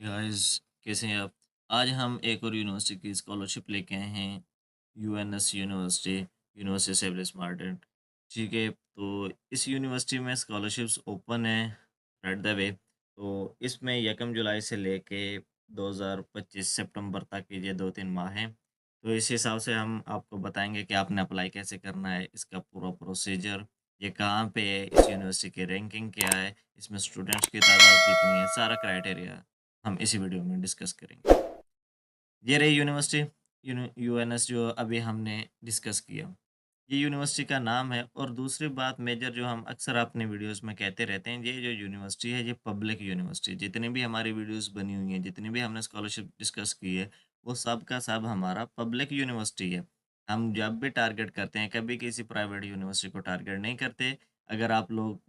Guys, कैसे हैं आप? आज हम एक और यूनिवर्सिटी की स्कॉलरशिप लेके आए हैं। यूएनएस यूनिवर्सिटी, यूनिवर्सिटी सिविल स्मार्टेड। ठीक है, तो इस यूनिवर्सिटी में स्कॉलरशिप्स ओपन है एट द वे। तो इसमें 1 जुलाई से लेके 2025 सितंबर तक के ये 2-3 माह हैं। तो इस हिसाब से हम आपको बताएंगे कि आपने अप्लाई कैसे करना है, इसका पूरा प्रोसीजर, ये कहाँ पे है, इस यूनिवर्सिटी की रैंकिंग क्या है, इसमें स्टूडेंट्स की तादाद कितनी है, सारा क्राइटेरिया हम इसी वीडियो में डिस्कस करेंगे। ये रही यूनिवर्सिटी यूएनएस जो अभी हमने डिस्कस किया। ये यूनिवर्सिटी का नाम है और दूसरी बात मेजर जो हम अक्सर अपने वीडियोस में कहते रहते हैं, ये जो यूनिवर्सिटी है ये पब्लिक यूनिवर्सिटी। जितनी भी हमारी वीडियोस बनी हुई हैं, जितनी भी हमने स्कॉलरशिप डिस्कस की है, वो सब का सब हमारा पब्लिक यूनिवर्सिटी है। हम जब भी टारगेट करते हैं, कभी किसी प्राइवेट यूनिवर्सिटी को टारगेट नहीं करते। अगर आप लोग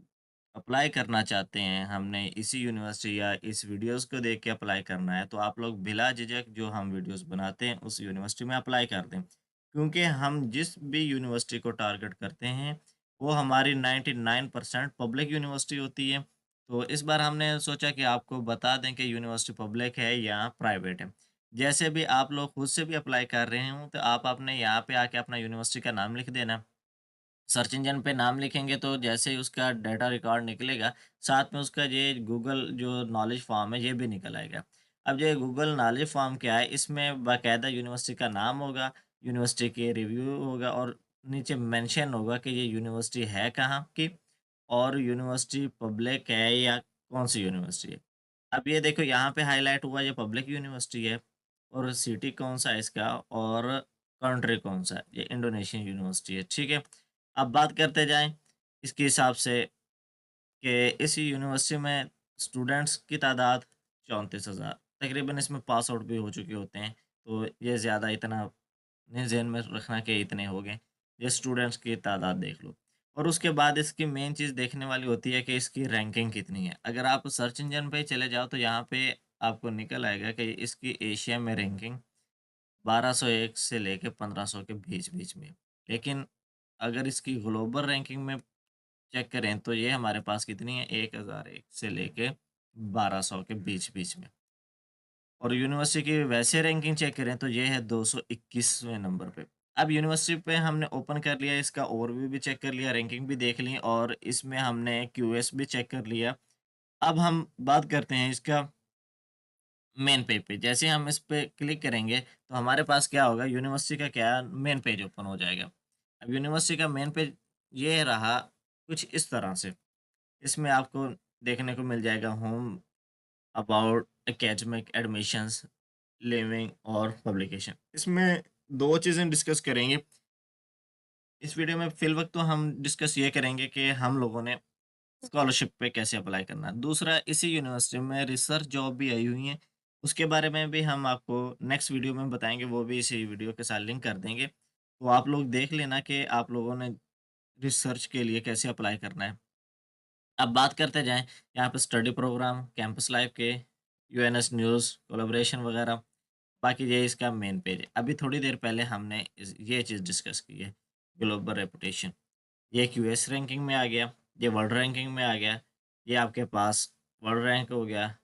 अप्लाई करना चाहते हैं, हमने इसी यूनिवर्सिटी या इस वीडियोज़ को देख के अप्लाई करना है, तो आप लोग बिला झिझक जो हम वीडियोज़ बनाते हैं, उस यूनिवर्सिटी में अप्लाई कर दें। क्योंकि हम जिस भी यूनिवर्सिटी को टारगेट करते हैं, वो हमारी 99% पब्लिक यूनिवर्सिटी होती है। तो इस बार हमने सोचा कि आपको बता दें कि यूनिवर्सिटी पब्लिक है या प्राइवेट है। जैसे भी आप लोग खुद से भी अप्लाई कर रहे हों, तो आप अपने यहाँ पे आके अपना यूनिवर्सिटी का नाम लिख देना। सर्च इंजन पे नाम लिखेंगे तो जैसे ही उसका डाटा रिकॉर्ड निकलेगा, साथ में उसका ये गूगल जो नॉलेज फॉर्म है, ये भी निकल आएगा। अब ये गूगल नॉलेज फॉर्म क्या है, इसमें बाकायदा यूनिवर्सिटी का नाम होगा, यूनिवर्सिटी के रिव्यू होगा और नीचे मेंशन होगा कि ये यूनिवर्सिटी है कहाँ की और यूनिवर्सिटी पब्लिक है या कौन-सी यूनिवर्सिटी है। अब ये देखो यहाँ पे हाइलाइट हुआ ये पब्लिक यूनिवर्सिटी है और सिटी कौन-सा है इसका और कंट्री कौन-सा है, ये इंडोनेशियन यूनिवर्सिटी है, ठीक है। अब बात करते जाएँ इसके हिसाब से कि इस यूनिवर्सिटी में स्टूडेंट्स की तादाद 34,000 तकरीबन इसमें पास आउट भी हो चुके होते हैं, तो ये ज़्यादा इतना नहीं ज़हन में रखना कि इतने हो गए, ये स्टूडेंट्स की तादाद देख लो। और उसके बाद इसकी मेन चीज़ देखने वाली होती है कि इसकी रैंकिंग कितनी है। अगर आप सर्च इंजन पे चले जाओ तो यहाँ पे आपको निकल आएगा कि इसकी एशिया में रैंकिंग 1201 से लेके 1500 के बीच-बीच में है। लेकिन अगर इसकी ग्लोबल रैंकिंग में चेक करें तो ये हमारे पास कितनी है 1001 से लेके 1200 के बीच-बीच में। और यूनिवर्सिटी की वैसे रैंकिंग चेक करें तो ये है 221वें नंबर पे। अब यूनिवर्सिटी पे हमने ओपन कर लिया, इसका ओवरव्यू भी चेक कर लिया, रैंकिंग भी देख ली और इसमें हमने क्यूएस भी चेक कर लिया। अब हम बात करते हैं इसका मेन पेज पे। जैसे ही हम इस पे क्लिक करेंगे तो हमारे पास क्या होगा, यूनिवर्सिटी का क्या मेन पेज ओपन हो जाएगा। अब यूनिवर्सिटी का मेन पेज ये रहा कुछ इस तरह से। इसमें आपको देखने को मिल जाएगा home, about, academic, admissions, living और पब्लिकेशन। इसमें 2 चीज़ें डिस्कस करेंगे। इस वीडियो में फ़िलवक़्त तो हम डिस्कस ये करेंगे कि हम लोगों ने स्कॉलरशिप पे कैसे अप्लाई करना है। दूसरा, इसी यूनिवर्सिटी में रिसर्च जॉब भी आई हुई हैं, उसके बारे में भी हम आपको नेक्स्ट वीडियो में बताएँगे, वो भी इसी वीडियो के साथ लिंक कर देंगे। तो आप लोग देख लेना कि आप लोगों ने रिसर्च के लिए कैसे अप्लाई करना है। अब बात करते जाएँ यहाँ पे स्टडी प्रोग्राम, कैंपस लाइफ़ के, यूएनएस न्यूज़, कोलैबोरेशन वगैरह, बाकी ये इसका मेन पेज है। अभी थोड़ी देर पहले हमने ये चीज़ डिस्कस की है, ग्लोबल रेपुटेशन। ये क्यूएस रैंकिंग में आ गया, ये वर्ल्ड रैंकिंग में आ गया, ये आपके पास वर्ल्ड रैंक हो गया।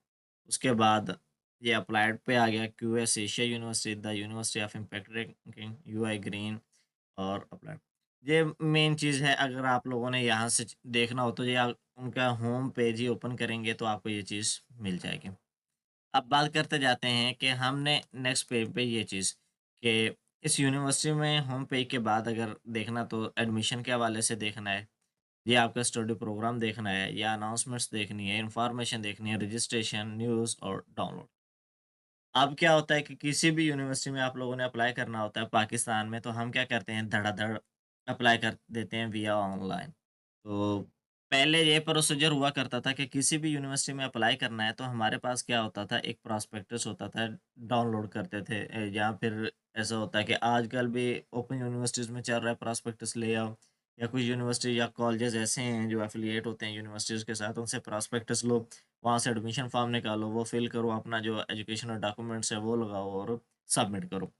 उसके बाद ये अप्लाइड पे आ गया, QS Asia university, the university of impact ranking, UI green और अप्लाइड। ये मेन चीज़ है, अगर आप लोगों ने यहाँ से देखना हो तो ये आप उनका होम पेज ही ओपन करेंगे तो आपको ये चीज़ मिल जाएगी। अब बात करते जाते हैं कि हमने नेक्स्ट पेज पे ये चीज़ कि इस यूनिवर्सिटी में होम पेज के बाद अगर देखना तो एडमिशन के हवाले से देखना है, ये आपका स्टडी प्रोग्राम देखना है या अनाउंसमेंट्स देखनी है, इन्फॉर्मेशन देखनी है, रजिस्ट्रेशन, न्यूज़ और डाउनलोड। अब क्या होता है कि किसी भी यूनिवर्सिटी में आप लोगों ने अप्लाई करना होता है पाकिस्तान में, तो हम क्या करते हैं धड़ाधड़ अप्लाई कर देते हैं विया ऑनलाइन। तो पहले ये प्रोसीजर हुआ करता था कि किसी भी यूनिवर्सिटी में अप्लाई करना है तो हमारे पास क्या होता था, एक प्रॉस्पेक्टस होता था, डाउनलोड करते थे, या फिर ऐसा होता है कि आजकल भी ओपन यूनिवर्सिटीज़ में चल रहा है प्रॉस्पेक्टस ले आओ, या कुछ यूनिवर्सिटी या कॉलेजेस ऐसे हैं जो एफिलिएट होते हैं यूनिवर्सिटीज़ के साथ, उनसे प्रॉस्पेक्टस लो, वहाँ से एडमिशन फॉर्म निकालो, वो फिल करो, अपना जो एजुकेशनल डॉक्यूमेंट्स है वो लगाओ और सबमिट करो।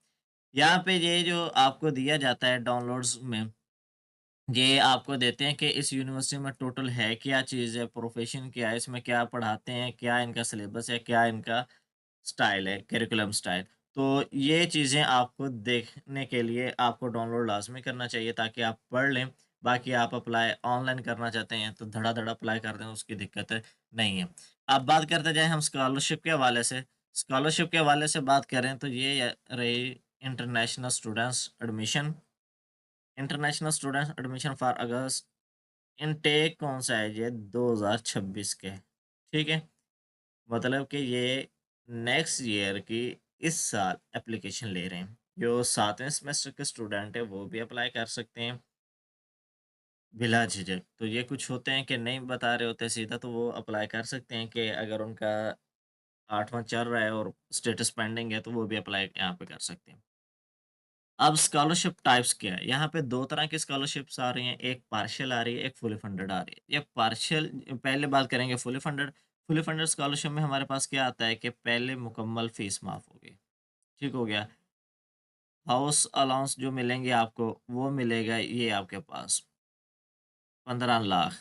यहाँ पे ये जो आपको दिया जाता है डाउनलोड्स में, ये आपको देते हैं कि इस यूनिवर्सिटी में टोटल है क्या चीज़ है, प्रोफ़ेशन क्या है, इसमें क्या पढ़ाते हैं, क्या इनका सिलेबस है, क्या इनका स्टाइल है, करिकुलम स्टाइल। तो ये चीज़ें आपको देखने के लिए आपको डाउनलोड लाज़मी करना चाहिए ताकि आप पढ़ लें। बाकी आप अप्लाई ऑनलाइन करना चाहते हैं तो धड़ाधड़ अप्लाई कर दें, उसकी दिक्कत नहीं है। अब बात करते जाएँ हम स्कॉलरशिप के हवाले से। स्कॉलरशिप के हवाले से बात करें तो ये रही international students admission. International students admission for August intake कौन सा है ये 2026 के, ठीक है? मतलब कि ये नेक्स्ट ईयर की इस साल एप्लीकेशन ले रहे हैं। जो 7वें सेमेस्टर के स्टूडेंट हैं वो भी अप्लाई कर सकते हैं बिला झिझक। तो ये कुछ होते हैं कि नहीं बता रहे होते सीधा, तो वो अप्लाई कर सकते हैं कि अगर उनका 8वां चल रहा है और स्टेटस पेंडिंग है तो वो भी अप्लाई यहाँ पे कर सकते हैं। अब स्कॉलरशिप टाइप्स क्या है? यहाँ पे 2 तरह की स्कॉलरशिप्स आ रही हैं, एक पार्शियल आ रही है, एक फुली फंडेड आ रही है। ये पार्शियल पहले बात करेंगे fully funded. Fully funded scholarship में हमारे पास क्या आता है कि पहले मुकम्मल फीस माफ़ होगी, ठीक हो गया। हाउस अलाउंस जो मिलेंगे आपको, वो मिलेगा ये आपके पास 15 लाख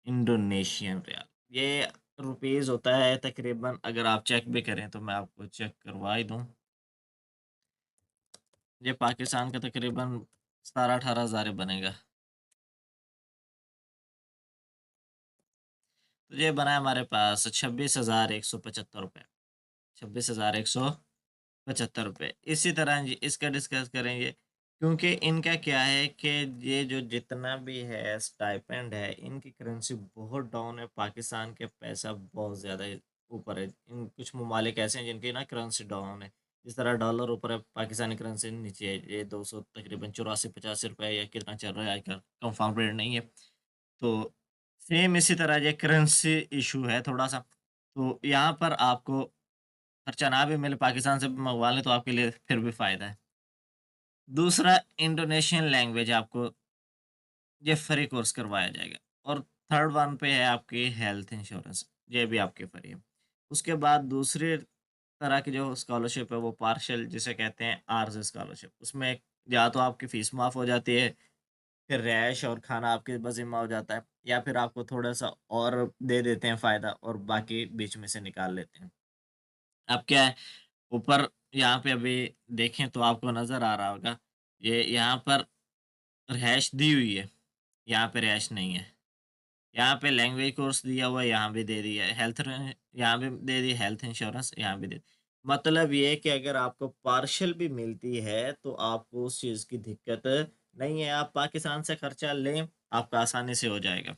इंडोनेशियन रियाल। ये रुपीज़ होता है तकरीबन, अगर आप चेक भी करें तो मैं आपको चेक करवा ही दूँ। ये पाकिस्तान का तकरीबन 17-18 हज़ार बनेगा। तो ये बना है हमारे पास 26,175 रुपये, 26,175 रुपये। इसी तरह जी इसका डिस्कस करेंगे, क्योंकि इनका क्या है कि ये जो जितना भी है स्टाइपेंड है, इनकी करेंसी बहुत डाउन है, पाकिस्तान के पैसा बहुत ज़्यादा ऊपर है। इन कुछ ममालिक ऐसे हैं जिनकी ना करेंसी डाउन है, जिस तरह डॉलर ऊपर है, पाकिस्तानी करेंसी नीचे है। ये 200 तकरीबन 84-85 रुपये या कितना चल रहा है आजकल, कंफर्म रेट नहीं है। तो सेम इसी तरह ये करेंसी इशू है थोड़ा-सा। तो यहाँ पर आपको खर्चा ना भी मिले, पाकिस्तान से मँगवा लें तो आपके लिए फिर भी फ़ायदा है। दूसरा इंडोनेशियन लैंग्वेज आपको ये फ्री कोर्स करवाया जाएगा, और थर्ड वन पे है आपकी हेल्थ इंश्योरेंस, ये भी आपकी फ्री है। उसके बाद दूसरी तरह की जो स्कॉलरशिप है वो पार्शियल जिसे कहते हैं आर्ज़ स्कॉलरशिप। उसमें या तो आपकी फ़ीस माफ़ हो जाती है, फिर रैश और खाना आपके बस ज़िम्मा हो जाता है, या फिर आपको थोड़ा-सा और दे देते हैं फ़ायदा और बाकी बीच में से निकाल लेते हैं। अब क्या है, ऊपर यहाँ पे अभी देखें तो आपको नज़र आ रहा होगा, ये यहाँ पर रिहाइश दी हुई है, यहाँ पे रिहाइश नहीं है। यहाँ पे लैंग्वेज कोर्स दिया हुआ है, यहाँ भी दे दिया है। यहाँ भी दे दी, हेल्थ इंश्योरेंस यहाँ भी दे दी। मतलब ये है कि अगर आपको पार्शियल भी मिलती है, तो आपको उस चीज़ की दिक्कत नहीं है। आप पाकिस्तान से खर्चा लें, आपका आसानी से हो जाएगा।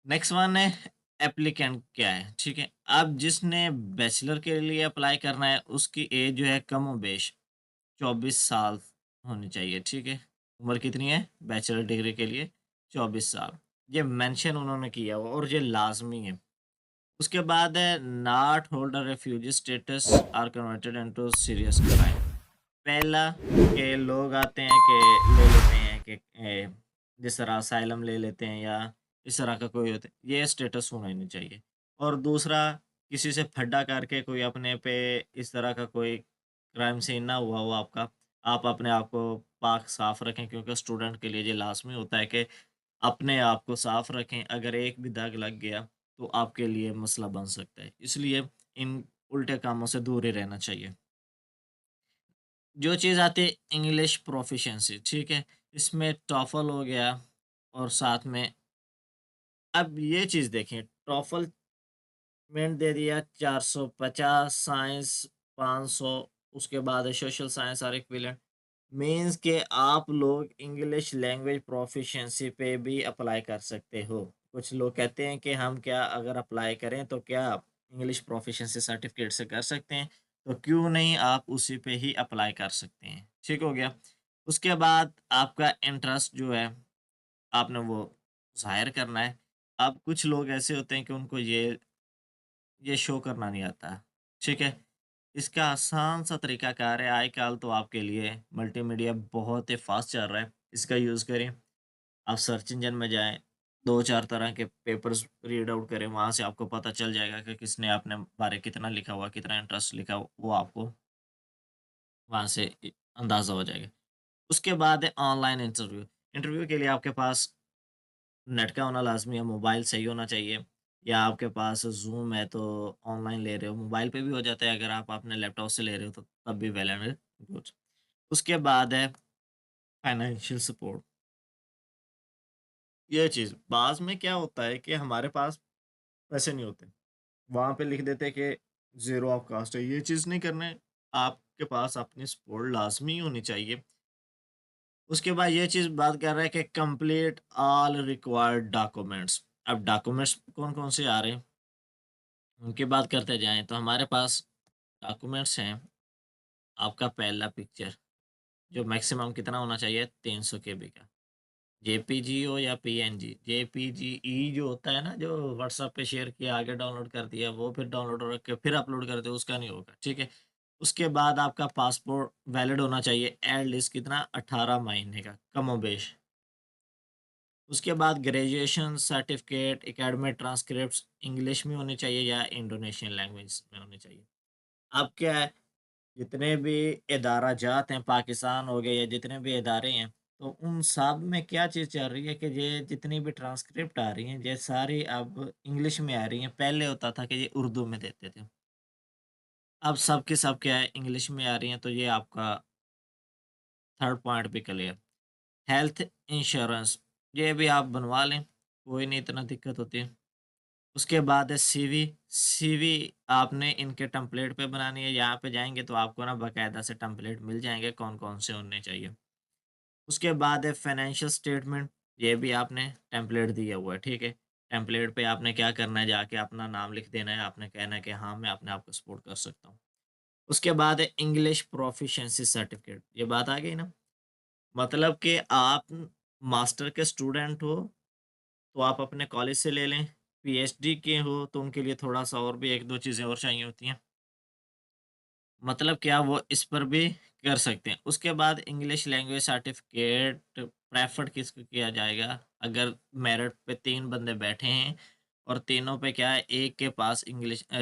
नेक्स्ट वन है एप्लीकेंट क्या है, ठीक है? अब जिसने बैचलर के लिए अप्लाई करना है, उसकी एज जो है कमोबेश 24 साल होनी चाहिए, ठीक है? उम्र कितनी है? बैचलर डिग्री के लिए 24 साल। ये मेंशन उन्होंने किया हुआ और ये लाज़मी है। उसके बाद है not hold a refugee status are converted into serious crime. पहला के लोग आते हैं कि ले लेते हैं कि जिस तरह असाइलम ले लेते हैं या इस तरह का कोई होता है, ये स्टेटस होना ही नहीं चाहिए। और दूसरा, किसी से फड्डा करके कोई अपने पे इस तरह का कोई क्राइम सीन ना हुआ हो आपका, आप अपने आप को पाक साफ रखें, क्योंकि स्टूडेंट के लिए ये लाजमी होता है कि अपने आप को साफ रखें। अगर एक भी दाग लग गया तो आपके लिए मसला बन सकता है, इसलिए इन उल्टे कामों से दूर ही रहना चाहिए। जो चीज़ आती है इंग्लिश प्रोफिशिएंसी, ठीक है? इसमें टॉफ़ल हो गया, और साथ में अब ये चीज़ देखें, टॉफ़ल में दे दिया 450, साइंस 500, उसके बाद है सोशल साइंस और इक्विवेलेंट। मीन्स कि आप लोग इंग्लिश लैंग्वेज प्रोफिशिएंसी पे भी अप्लाई कर सकते हो। कुछ लोग कहते हैं कि हम क्या अगर अप्लाई करें तो क्या इंग्लिश प्रोफिशिएंसी सर्टिफिकेट से कर सकते हैं? तो क्यों नहीं आप उसी पे ही अप्लाई कर सकते हैं। ठीक हो गया? उसके बाद आपका इंटरेस्ट जो है आपने वो ज़ाहिर करना है। अब कुछ लोग ऐसे होते हैं कि उनको ये शो करना नहीं आता। ठीक है? इसका आसान सा तरीकाकार है, आजकल तो आपके लिए मल्टीमीडिया बहुत ही फ़ास्ट चल रहा है, इसका यूज़ करें। आप सर्च इंजन में जाएँ, 2-4 तरह के पेपर्स रीड आउट करें, वहाँ से आपको पता चल जाएगा कि किसने अपने बारे कितना लिखा हुआ, कितना इंटरेस्ट लिखा हुआ, वो आपको वहाँ से अंदाज़ा हो जाएगा। उसके बाद है ऑनलाइन इंटरव्यू। इंटरव्यू के लिए आपके पास नेट का होना लाज़मी है, मोबाइल सही होना चाहिए। या आपके पास ज़ूम है तो ऑनलाइन ले रहे हो, मोबाइल पे भी हो जाता है, अगर आप अपने लैपटॉप से ले रहे हो तो तब भी वेल एंड गुड। उसके बाद है फाइनेंशियल सपोर्ट। ये चीज़ बाद में क्या होता है कि हमारे पास पैसे नहीं होते। वहाँ पे लिख देते हैं कि ज़ीरो ऑफ कास्ट है, ये चीज़ नहीं करना है। आपके पास अपनी सपोर्ट लाज़मी होनी चाहिए। उसके बाद ये चीज़ बात कर रहा है कि कंप्लीट ऑल रिक्वायर्ड डॉक्यूमेंट्स। अब डॉक्यूमेंट्स कौन-कौन से आ रहे हैं, उनकी बात करते जाएँ तो हमारे पास डॉक्यूमेंट्स हैं। आपका पहला पिक्चर, जो मैक्सिमम कितना होना चाहिए, 300 केबी का। जेपीजी हो या पीएनजी, जेपीजीई जो होता है ना, जो व्हाट्सएप पे शेयर किया, आगे डाउनलोड कर दिया, वो फिर डाउनलोड रख के फिर अपलोड कर दो, उसका नहीं होगा, ठीक है। उसके बाद आपका पासपोर्ट वैलिड होना चाहिए, एट लीस्ट कितना, 18 महीने का कमोबेश। उसके बाद graduation certificate, academic transcripts English में होनी चाहिए या इंडोनेशियन लैंग्वेज में होनी चाहिए। अब क्या है, जितने भी इदारा जात हैं, पाकिस्तान हो गए या जितने भी इदारे हैं, तो उन सब में क्या चीज़ चल रही है कि ये जितनी भी ट्रांसक्रिप्ट आ रही हैं, ये सारी अब इंग्लिश में आ रही हैं। पहले होता था कि ये उर्दू में देते थे। अब सब के सब क्या है, इंग्लिश में आ रही हैं, तो ये आपका थर्ड पॉइंट भी क्लियर। हेल्थ इंश्योरेंस, ये भी आप बनवा लें, कोई नहीं इतना दिक्कत होती है। उसके बाद है सीवी। सीवी आपने इनके टेम्पलेट पे बनानी है, यहाँ पे जाएँगे तो आपको ना बाकायदा से टेम्पलेट मिल जाएँगे कौन-कौन से होने चाहिए। उसके बाद है फाइनेंशियल स्टेटमेंट, ये भी आपने टेम्पलेट दिया हुआ है, ठीक है। टेम्पलेट पे आपने क्या करना है, जाके अपना नाम लिख देना है, आपने कहना है कि हाँ, मैं अपने आप को सपोर्ट कर सकता हूँ। उसके बाद है इंग्लिश प्रोफिशिएंसी सर्टिफिकेट, ये बात आ गई ना? मतलब कि आप मास्टर के स्टूडेंट हो, तो आप अपने कॉलेज से ले लें, पीएचडी के हो तो उनके लिए थोड़ा-सा और भी 1-2 चीज़ें और चाहिए होती हैं। मतलब क्या, वो इस पर भी कर सकते हैं। उसके बाद इंग्लिश लैंग्वेज सर्टिफ़िकेट प्रेफ़र्ड किसको किया जाएगा? अगर मेरिट पे 3 बंदे बैठे हैं और तीनों पे क्या है, एक के पास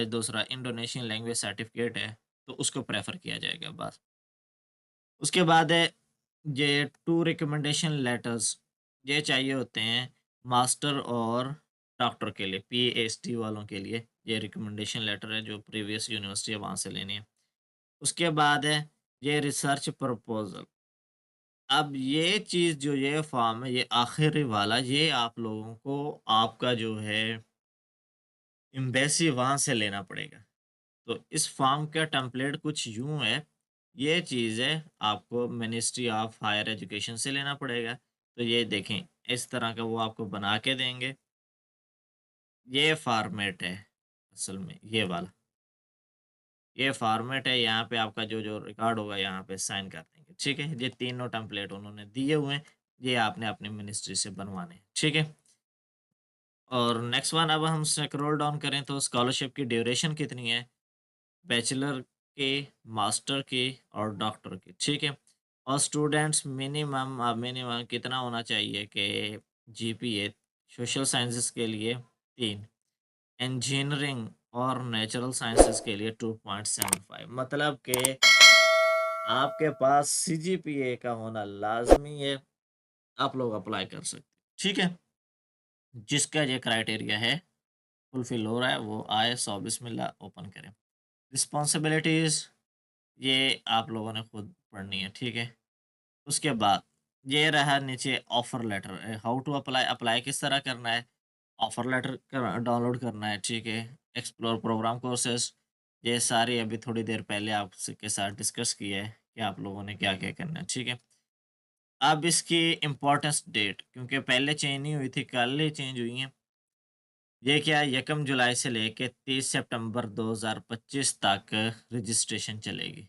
दूसरा इंडोनेशियन लैंग्वेज सर्टिफ़िकेट है, तो उसको प्रेफ़र किया जाएगा बस। उसके बाद है ये 2 रिकमेंडेशन लेटर्स, ये चाहिए होते हैं मास्टर और डॉक्टर के लिए, पीएचडी वालों के लिए। ये रिकमेंडेशन लेटर है जो प्रीवियस यूनिवर्सिटी है वहाँ से लेनी है। उसके बाद है ये रिसर्च प्रपोज़ल। अब ये चीज़ जो ये फॉर्म है, ये आखिरी वाला, ये आप लोगों को आपका जो है एम्बेसी वहाँ से लेना पड़ेगा। तो इस फॉर्म का टेम्पलेट कुछ यूँ है, ये चीज़ है आपको मिनिस्ट्री ऑफ हायर एजुकेशन से लेना पड़ेगा। तो ये देखें, इस तरह का वो आपको बना के देंगे। ये फ़ॉर्मेट है असल में ये वाला। ये फॉर्मेट है, यहाँ पे आपका जो-जो रिकॉर्ड होगा यहाँ पे साइन कर देंगे, ठीक है? ये तीनों टेम्पलेट उन्होंने दिए हुए हैं, ये आपने अपनी मिनिस्ट्री से बनवाने हैं, ठीक है? और नेक्स्ट वन, अब हम स्क्रॉल डाउन करें तो स्कॉलरशिप की ड्यूरेशन कितनी है? बैचलर की, मास्टर की और डॉक्टर की, ठीक है? और स्टूडेंट्स मिनिमम कितना होना चाहिए कि जीपीए सोशल साइंसेज़ के लिए 3, इंजीनियरिंग और नेचुरल साइंसेज़ के लिए 2.75, मतलब कि आपके पास सीजीपीए का होना लाज़मी है, आप लोग अप्लाई कर सकते हैं, ठीक है? जिसका ये क्राइटेरिया है, फुलफ़िल हो रहा है, वो आए, सो बिस्मिल्लाह ओपन करें। रिस्पॉन्सिबिलिटीज़ ये आप लोगों ने खुद पढ़नी है, ठीक है? उसके बाद ये रहा नीचे offer letter, how to apply, apply किस तरह करना है? ऑफ़र लेटर डाउनलोड करना है, ठीक है? एक्सप्लोर प्रोग्राम कोर्सेज़, ये सारी अभी थोड़ी देर पहले आपसे के साथ डिस्कस किया है कि आप लोगों ने क्या-क्या करना है, ठीक है? अब इसकी इम्पोर्टेंस डेट, क्योंकि पहले चेंज नहीं हुई थी, कल ही चेंज हुई हैं। ये क्या है, 1 जुलाई से लेके 30 सितंबर 2025 तक रजिस्ट्रेशन चलेगी,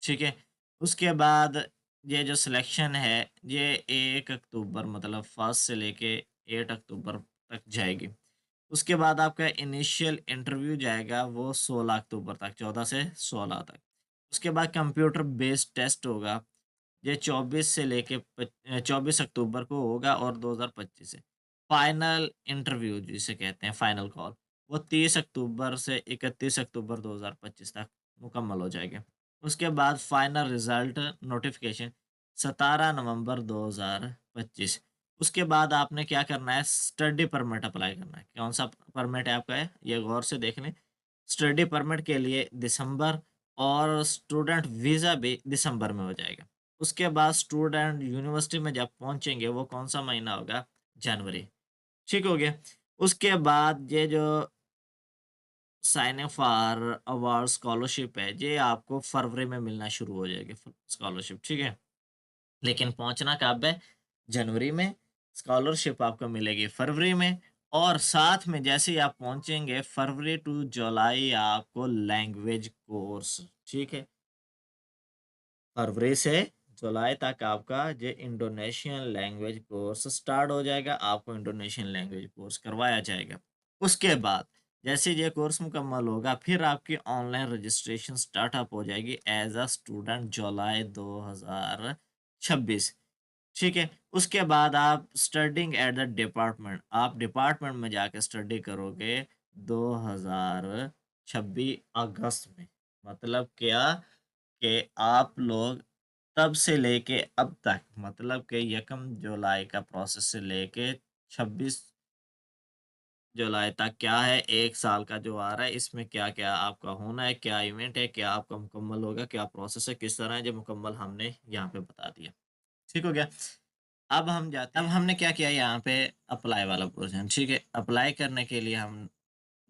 ठीक है? उसके बाद ये जो सिलेक्शन है, ये 1 अक्टूबर मतलब फर्स्ट से लेके 8 अक्टूबर तक जाएगी। उसके बाद आपका इनिशियल इंटरव्यू जाएगा वो 16 अक्टूबर तक, 14 से 16 तक। उसके बाद कंप्यूटर बेस्ड टेस्ट होगा, ये 24 से लेके 24 अक्टूबर को होगा और 2025 से। फाइनल इंटरव्यू जिसे कहते हैं फाइनल कॉल, वो 30 अक्टूबर से 31 अक्टूबर 2025 तक मुकम्मल हो जाएगा। उसके बाद फाइनल रिज़ल्ट नोटिफ़िकेशन 17 नवंबर 2025। उसके बाद आपने क्या करना है, स्टडी परमिट अप्लाई करना है। कौन सा परमिट है आपका है, ये गौर से देख लें। स्टडी परमिट के लिए दिसंबर, और स्टूडेंट वीज़ा भी दिसंबर में हो जाएगा। उसके बाद स्टूडेंट यूनिवर्सिटी में जब पहुंचेंगे वो कौन सा महीना होगा, जनवरी। ठीक हो गया। उसके बाद ये जो साइन फॉर अवार्ड स्कॉलरशिप है, ये आपको फरवरी में मिलना शुरू हो जाएगी स्कॉलरशिप, ठीक है। लेकिन पहुंचना कब है, जनवरी में। स्कॉलरशिप आपको मिलेगी फरवरी में। और साथ में जैसे ही आप पहुंचेंगे फरवरी टू जुलाई आपको लैंग्वेज कोर्स, ठीक है। फरवरी से जुलाई तक आपका जो इंडोनेशियन लैंग्वेज कोर्स स्टार्ट हो जाएगा, आपको इंडोनेशियन लैंग्वेज कोर्स करवाया जाएगा। उसके बाद जैसे ये कोर्स मुकम्मल होगा, फिर आपकी ऑनलाइन रजिस्ट्रेशन स्टार्टअप हो जाएगी एज अ स्टूडेंट जुलाई 2026, ठीक है। उसके बाद आप स्टडिंग एट द डिपार्टमेंट, आप डिपार्टमेंट में जाके स्टडी करोगे 2026 अगस्त में। मतलब क्या कि आप लोग तब से लेके अब तक, मतलब कि 1 जुलाई का प्रोसेस से लेके 26 जुलाई तक क्या है, 1 साल का जो आ रहा है, इसमें क्या क्या आपका होना है, क्या इवेंट है, क्या आपका मुकम्मल होगा, क्या प्रोसेस है, किस तरह है, जो मुकम्मल हमने यहाँ पे बता दिया। ठीक हो गया। अब हम जाते हैं, अब हमने क्या किया यहाँ पे, अप्लाई वाला पोर्शन, ठीक है। अप्लाई करने के लिए हम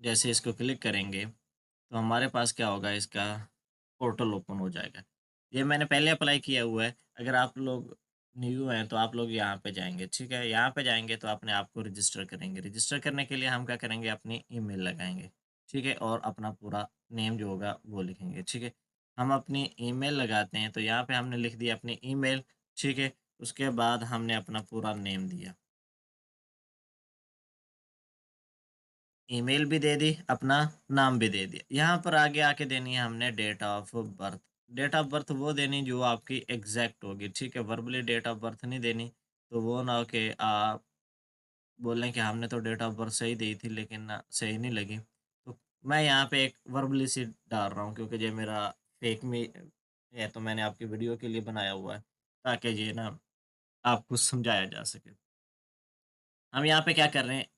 जैसे इसको क्लिक करेंगे तो हमारे पास क्या होगा, इसका पोर्टल ओपन हो जाएगा। ये मैंने पहले अप्लाई किया हुआ है। अगर आप लोग न्यू हैं तो आप लोग यहाँ पे जाएंगे, ठीक है। यहाँ पे जाएंगे तो अपने आप को रजिस्टर करेंगे। रजिस्टर करने के लिए हम क्या करेंगे, अपनी ईमेल लगाएंगे, ठीक है, और अपना पूरा नेम जो होगा वो लिखेंगे, ठीक है। हम अपनी ईमेल लगाते हैं तो यहाँ पे हमने लिख दिया अपनी ईमेल, ठीक है। उसके बाद हमने अपना पूरा नेम दिया, ईमेल भी दे दी, अपना नाम भी दे दिया। यहाँ पर आगे आके देनी है हमने date of birth. Date of birth वो देनी जो आपकी एग्जैक्ट होगी, ठीक है। वर्बली डेट ऑफ बर्थ नहीं देनी, तो वो ना हो कि आप बोलें कि हमने तो डेट ऑफ बर्थ सही दी थी लेकिन ना सही नहीं लगी। तो मैं यहाँ पे एक वर्बली सी डाल रहा हूँ क्योंकि ये मेरा फेक में है, तो मैंने आपकी वीडियो के लिए बनाया हुआ है ताकि ये ना आपको समझाया जा सके। हम यहाँ पे क्या कर रहे हैं,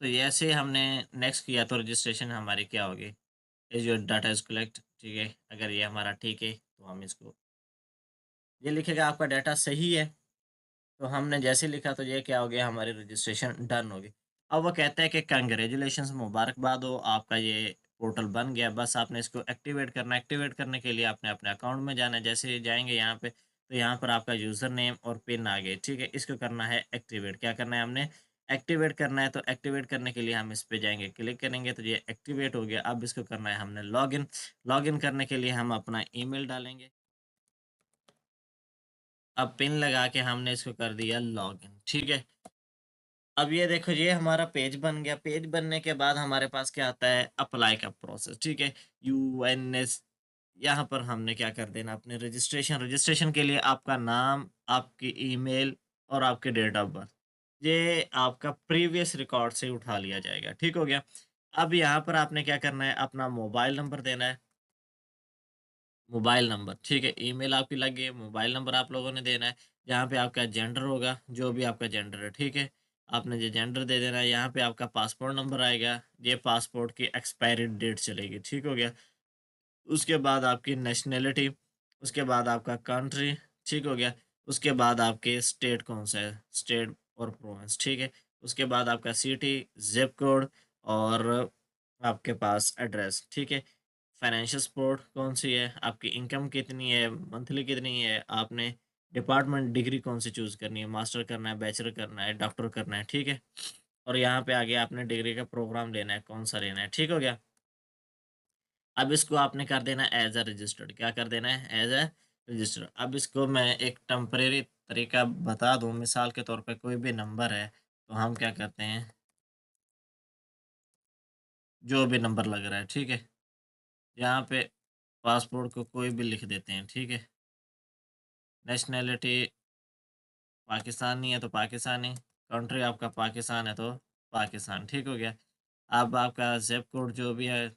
तो जैसे हमने नेक्स्ट किया तो रजिस्ट्रेशन हमारी क्या होगी, is your data is collect, ठीक है। अगर ये हमारा ठीक है तो हम इसको, ये लिखेगा आपका डाटा सही है, तो हमने जैसे लिखा तो ये क्या हो गया, हमारी रजिस्ट्रेशन डन होगी। अब वो कहता है कि कंग्रेचुलेशंस, मुबारकबाद हो, आपका ये पोर्टल बन गया। बस आपने इसको एक्टिवेट करना है। एक्टिवेट करने के लिए आपने अपने अकाउंट में जाना है। जैसे जाएंगे यहाँ पे तो यहाँ पर आपका यूज़र नेम और पिन आ गए, ठीक है। इसको करना है एक्टिवेट। क्या करना है हमने, एक्टिवेट करना है। तो एक्टिवेट करने के लिए हम इस पे जाएंगे, क्लिक करेंगे तो ये एक्टिवेट हो गया। अब इसको करना है हमने लॉगिन। लॉगिन करने के लिए हम अपना ईमेल डालेंगे। अब पिन लगा के हमने इसको कर दिया लॉगिन, ठीक है। अब ये देखो ये हमारा पेज बन गया। पेज बनने के बाद हमारे पास क्या आता है, अप्लाई का प्रोसेस, ठीक है। यूएनएस, यहाँ पर हमने क्या कर देना, अपने रजिस्ट्रेशन। रजिस्ट्रेशन के लिए आपका नाम, आपकी ईमेल और आपके डेट ऑफ बर्थ, ये आपका प्रीवियस रिकॉर्ड से उठा लिया जाएगा, ठीक हो गया। अब यहाँ पर आपने क्या करना है, अपना मोबाइल नंबर देना है। मोबाइल नंबर, ठीक है। ईमेल आपकी लग गई, मोबाइल नंबर आप लोगों ने देना है। यहाँ पे आपका जेंडर होगा, जो भी आपका जेंडर है, ठीक है। आपने जो जेंडर दे देना है। यहाँ पे आपका पासपोर्ट नंबर आएगा, ये पासपोर्ट की एक्सपायरी डेट चलेगी, ठीक हो गया। उसके बाद आपकी नेशनैलिटी, उसके बाद आपका कंट्री, ठीक हो गया। उसके बाद आपके स्टेट कौन सा है, स्टेट और प्रोविंस, ठीक है। उसके बाद आपका सिटी, ज़िप कोड और आपके पास एड्रेस, ठीक है। फाइनेंशियल सपोर्ट कौन सी है, आपकी इनकम कितनी है, मंथली कितनी है, आपने डिपार्टमेंट डिग्री कौन सी चूज़ करनी है, मास्टर करना है, बैचलर करना है, डॉक्टर करना है, ठीक है। और यहाँ पे आगे आपने डिग्री का प्रोग्राम लेना है, कौन सा लेना है, ठीक हो गया। अब इसको आपने कर देना एज अ रजिस्टर्ड। क्या कर देना है, एज अ रजिस्टर्ड। अब इसको मैं एक टेम्परेरी तरीका बता दूं, मिसाल के तौर पे कोई भी नंबर है तो हम क्या करते हैं, जो भी नंबर लग रहा है, ठीक है। यहाँ पे पासपोर्ट को कोई भी लिख देते हैं, ठीक है। नेशनैलिटी पाकिस्तानी है तो पाकिस्तानी, कंट्री आपका पाकिस्तान है तो पाकिस्तान, ठीक हो गया। अब आपका ज़िप कोड जो भी है,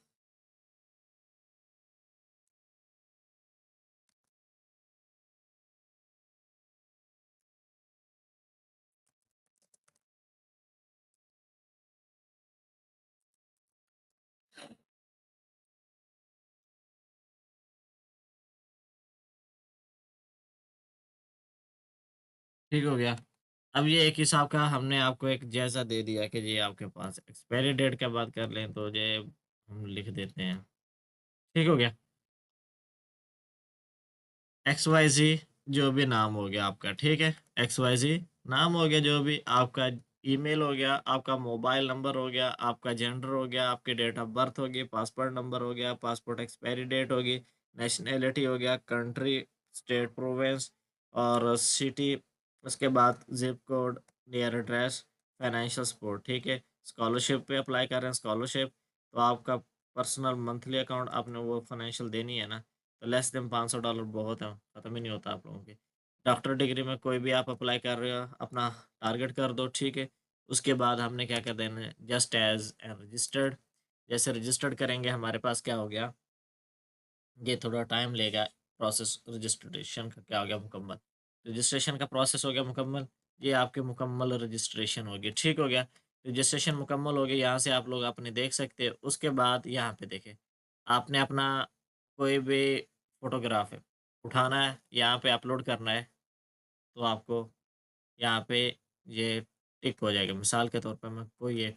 ठीक हो गया। अब ये एक हिसाब का हमने आपको एक जायज़ा दे दिया कि ये आपके पास एक्सपायरी डेट का बात कर लें तो ये हम लिख देते हैं। ठीक हो गया। XYZ जो भी नाम हो गया आपका, ठीक है? XYZ नाम हो गया, जो भी आपका ईमेल हो गया, आपका मोबाइल नंबर हो गया, आपका जेंडर हो गया, आपकी डेट ऑफ बर्थ होगी, पासपोर्ट नंबर हो गया, पासपोर्ट एक्सपायरी डेट होगी, नेशनैलिटी हो गया, कंट्री, स्टेट, प्रोविंस और सिटी, उसके बाद zip code, near address, financial support, ठीक है? स्कॉलरशिप पे अप्लाई कर रहे हैं स्कॉलरशिप, तो आपका पर्सनल मंथली अकाउंट आपने वो फाइनेंशियल देनी है ना? तो लेस देन $500 बहुत है, ख़त्म ही नहीं होता आप लोगों की। डॉक्टर डिग्री में कोई भी आप अप्लाई कर रहे हो, अपना टारगेट कर दो, ठीक है? उसके बाद हमने क्या कर देना है, जस्ट एज़ रजिस्टर्ड, जैसे रजिस्टर्ड करेंगे हमारे पास क्या हो गया, ये थोड़ा टाइम लेगा, प्रोसेस रजिस्ट्रेशन का क्या हो गया मुकम्मल। रजिस्ट्रेशन का प्रोसेस हो गया मुकम्मल, ये आपके मुकम्मल रजिस्ट्रेशन हो गई, ठीक हो गया। रजिस्ट्रेशन मुकम्मल हो गया, यहाँ से आप लोग अपने देख सकते हैं। उसके बाद यहाँ पे देखें, आपने अपना कोई भी फ़ोटोग्राफ है, उठाना है, यहाँ पे अपलोड करना है, तो आपको यहाँ पे ये टिक हो जाएगा। मिसाल के तौर पे मैं कोई एक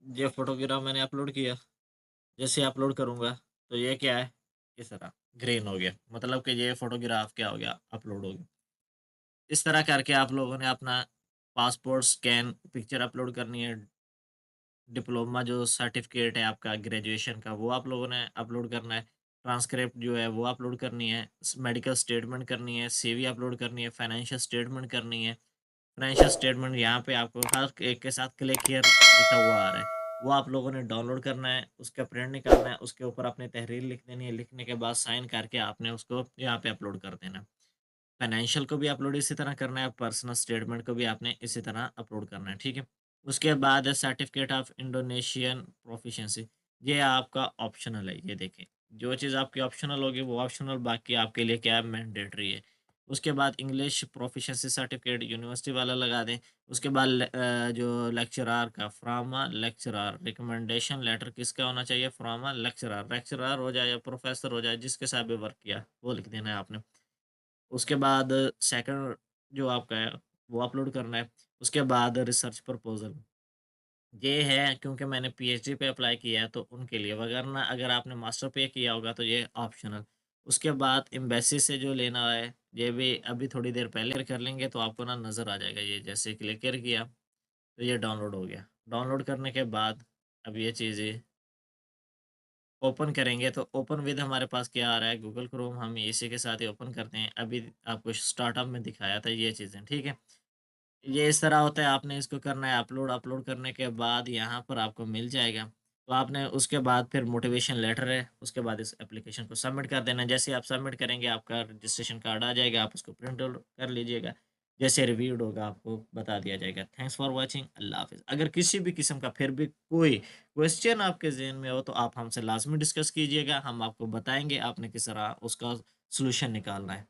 ये फ़ोटोग्राफ मैंने अपलोड किया, जैसे अपलोड करूँगा तो ये क्या है, इस तरह ग्रीन हो गया, मतलब कि ये फ़ोटोग्राफ क्या हो गया, अपलोड हो गया। इस तरह करके आप लोगों ने अपना पासपोर्ट स्कैन पिक्चर अपलोड करनी है, डिप्लोमा जो सर्टिफ़िकेट है आपका ग्रेजुएशन का वो आप लोगों ने अपलोड करना है, ट्रांसक्रिप्ट जो है वो अपलोड करनी है, मेडिकल स्टेटमेंट करनी है, सीवी अपलोड करनी है, फाइनेंशियल स्टेटमेंट करनी है। फाइनेंशियल स्टेटमेंट यहाँ पे आपको हर एक के साथ क्लिक हियर लिखा हुआ आ रहा है। वो आप लोगों ने डाउनलोड करना है, उसका प्रिंट निकालना है, उसके ऊपर अपनी तहरीर लिख देनी है, लिखने के बाद साइन करके आपने उसको यहाँ पे अपलोड कर देना है। फाइनेंशियल को भी अपलोड इसी तरह करना है, पर्सनल स्टेटमेंट को भी आपने इसी तरह अपलोड करना है, ठीक है? उसके बाद सर्टिफिकेट ऑफ इंडोनेशियन प्रोफिशिएंसी, ये आपका ऑप्शनल है, ये देखें। जो चीज़ आपकी ऑप्शनल होगी वो ऑप्शनल, बाकी आपके लिए क्या है, मैंडेटरी है। उसके बाद इंग्लिश प्रोफिशिएंसी सर्टिफिकेट यूनिवर्सिटी वाला लगा दें। उसके बाद जो लेक्चरार का from a lecturer recommendation letter किसका होना चाहिए, फ्रॉम अ लेक्चरार, लेक्चरार हो जाए या प्रोफेसर हो जाए, जिसके साथ भी वर्क किया, वो लिख देना है आपने। उसके बाद सेकंड जो आपका है, वो अपलोड करना है। उसके बाद रिसर्च प्रपोज़ल, ये है क्योंकि मैंने पीएचडी पे अप्लाई किया है तो उनके लिए, वरना अगर आपने मास्टर पे किया होगा तो ये ऑप्शनल। उसके बाद एम्बेसी से जो लेना है, ये भी अभी थोड़ी देर पहले कर लेंगे तो आपको ना नज़र आ जाएगा, ये जैसे क्लिक कर किया तो ये डाउनलोड हो गया। डाउनलोड करने के बाद अब ये चीज़ें ओपन करेंगे तो ओपन विद हमारे पास क्या आ रहा है, गूगल क्रोम, हम इसी के साथ ही ओपन करते हैं। अभी आपको स्टार्टअप में दिखाया था ये चीज़ें, ठीक है? ये इस तरह होता है, आपने इसको करना है अपलोड, अपलोड करने के बाद यहाँ पर आपको मिल जाएगा। तो आपने उसके बाद फिर मोटिवेशन लेटर है, उसके बाद इस एप्लीकेशन को सबमिट कर देना है। जैसे ही आप सबमिट करेंगे आपका रजिस्ट्रेशन कार्ड आ जाएगा, आप उसको प्रिंट आउट कर लीजिएगा। जैसे रिव्यूड होगा आपको बता दिया जाएगा। थैंक्स फॉर वॉचिंग, अल्लाह हाफ़िज़। अगर किसी भी किस्म का फिर भी कोई क्वेश्चन आपके ज़हन में हो तो आप हमसे लाज़मी डिस्कस कीजिएगा, हम आपको बताएँगे आपने किस तरह उसका सॉल्यूशन निकालना है।